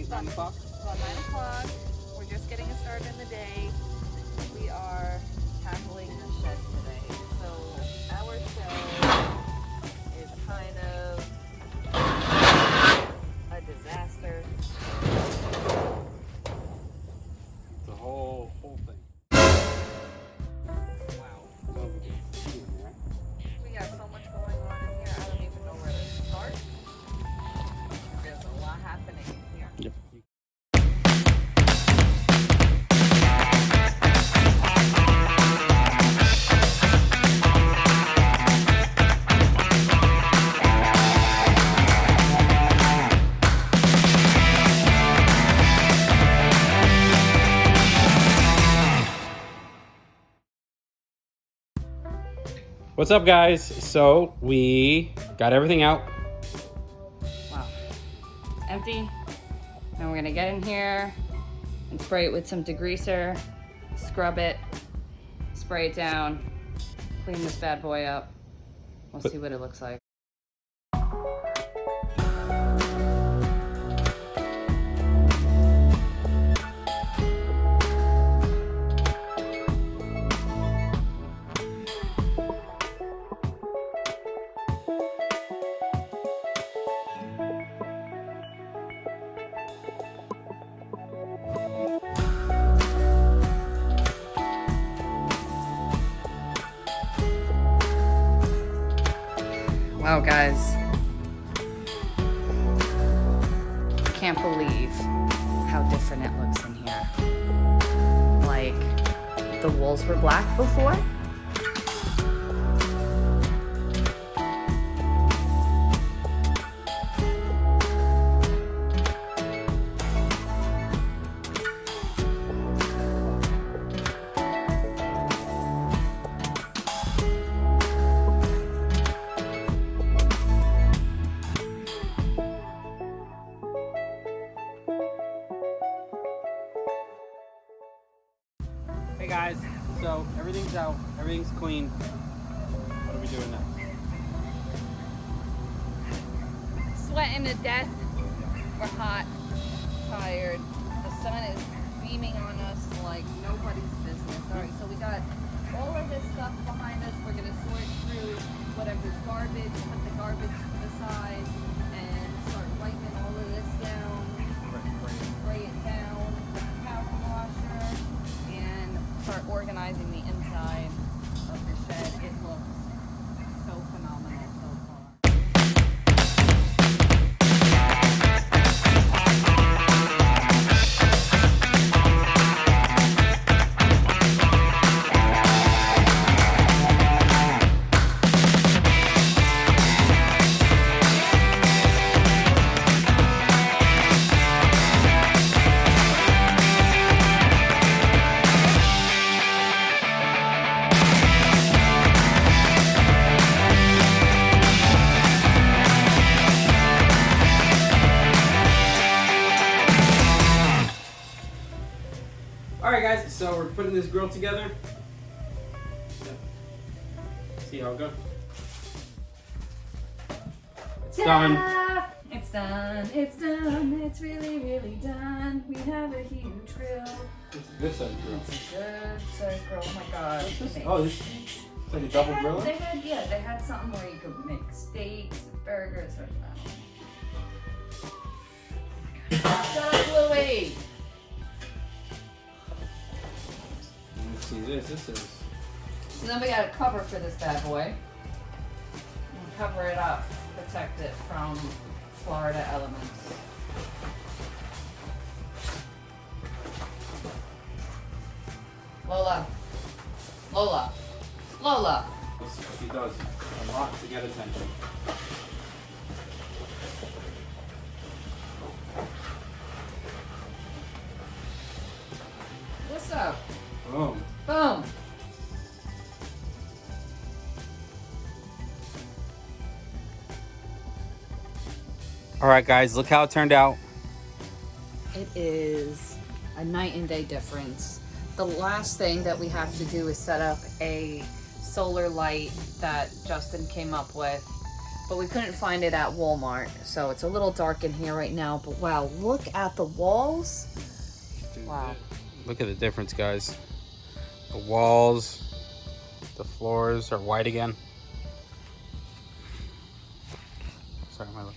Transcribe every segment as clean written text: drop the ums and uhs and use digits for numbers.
9 o'clock? About 9 o'clock. We're just getting started in the day. We are tackling the shed today. So our shed is kind of a disaster. The whole thing. Wow. We got so much going on in here. I don't even know where to start. There's a lot happening in here. Yep. What's up, guys? So we got everything out. Wow. It's empty. Now we're gonna get in here and spray it with some degreaser, scrub it, spray it down, clean this bad boy up. We'll see what it looks like. Wow, guys. Can't believe how different it looks in here. Like, the walls were black before. Hey guys, so everything's out, everything's clean. What are we doing next? Sweating to death. We're hot, tired. The sun is beaming on us like nobody's business. All right, so we got all of this stuff behind us. We're gonna sort through whatever's garbage, put the garbage to the side, and start wiping all of this down. Spray it down with the power washer, and start organizing the inside of the shed. It looks so phenomenal so far. Alright guys, so we're putting this grill together. See how it goes. It's done. It's done. It's done. It's really, really done. We have a huge grill. It's a good size grill. It's a good size grill. Oh my god. What's this? Oh, this is like a double grill? They had something where you could make steaks and burgers or Shut up, Louie! Let's see this. This is. So then we got a cover for this bad boy. And cover it up, protect it from Florida elements. Lola. Lola. Lola. She does a lot to get attention. What's up? Boom. Boom. Alright guys, look how it turned out. It is a night and day difference. The last thing that we have to do is set up a solar light that Justin came up with. but we couldn't find it at Walmart. So it's a little dark in here right now, but wow, look at the walls. Dude, Wow. Look at the difference, guys. The walls, the floors are white again. Sorry, my love.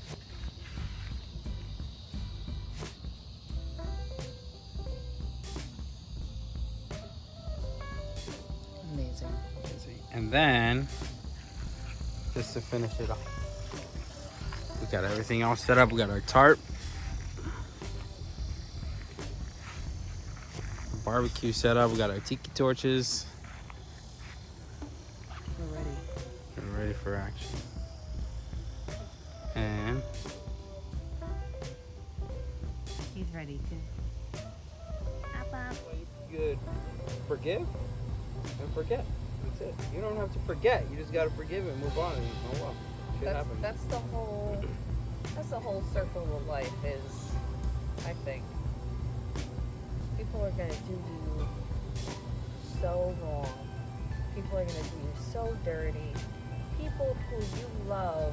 Amazing. And then, just to finish it off, we got everything all set up. We got our tarp, barbecue set up. We got our tiki torches. We're ready. We're ready for action. And He's ready too. good. Forgive and forget. That's it. You don't have to forget. You just gotta forgive and move on. And oh well, shit happens. That's the whole circle of life is, I think. People are gonna do you so wrong. People are gonna do you so dirty. People who you love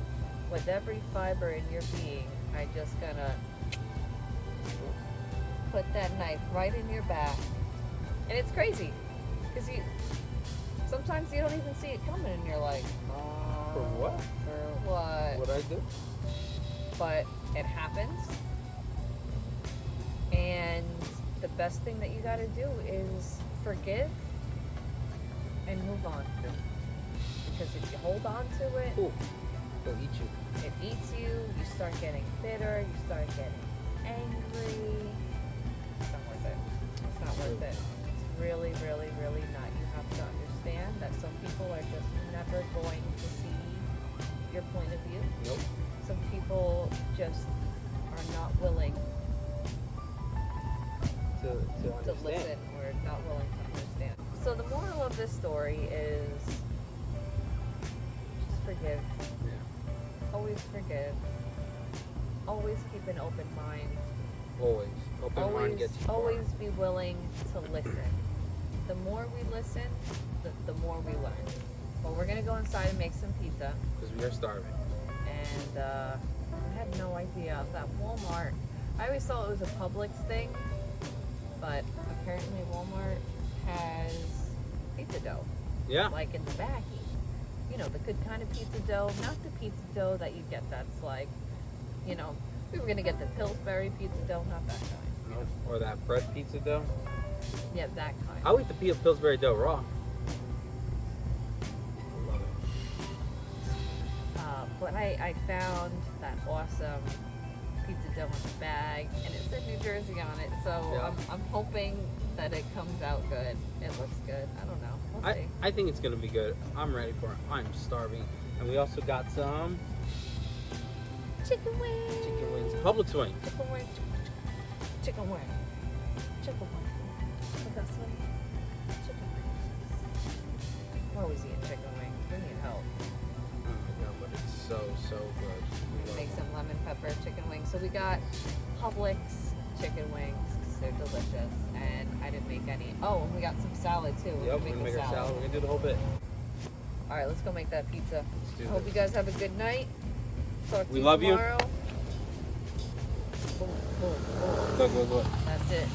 with every fiber in your being are just gonna put that knife right in your back. And it's crazy. Because sometimes you don't even see it coming and you're like, For what? For what? What I do? But it happens. And the best thing that you gotta do is forgive and move on. Yeah. Because if you hold on to it, Cool. It'll eat you. it eats you, you start getting bitter, you start getting angry. It's not worth it. It's not worth it. It's really, really, really not. You have to understand that some people are just never going to see your point of view. Nope. Some people just are not willing To to understand. listen or not willing to understand. So the moral of this story is just forgive. Yeah. Always forgive. Always keep an open mind. Always. Open mind gets you far. Always be willing to listen. The more we listen, the more we learn. Well, we're gonna go inside and make some pizza. Because we are starving. And I had no idea that Walmart. I always thought it was a Publix thing, but apparently Walmart has pizza dough, Yeah. like in the baggie. You know, the good kind of pizza dough, not the pizza dough that you get that's like, you know, we were gonna get the Pillsbury pizza dough, not that kind. Nope. Or that press pizza dough. Yeah, that kind. I'll eat the Pillsbury dough raw. Love it. But I found that awesome pizza dough in the bag, and it said New Jersey on it, so Yeah. I'm hoping that it comes out good. It looks good. I don't know. We'll see. I think it's gonna be good. I'm ready for it. I'm starving. And we also got some Chicken wings. chicken wings. Publix wings. Chicken wing. Chicken wing. Chicken wing. We got some chicken wings. We're always eating chicken wings. We need help. Oh my god, but it's so good. We love Make it. some lemon pepper chicken wings. So we got Publix chicken wings because they're delicious, and I didn't make any. Oh, and we got some salad too. Yep, we're gonna make our salad. We're gonna do the whole bit. All right, let's go make that pizza. Let's do I hope this. you guys have a good night. Talk to We you love you. tomorrow. Boom, boom, boom. Go. That's it.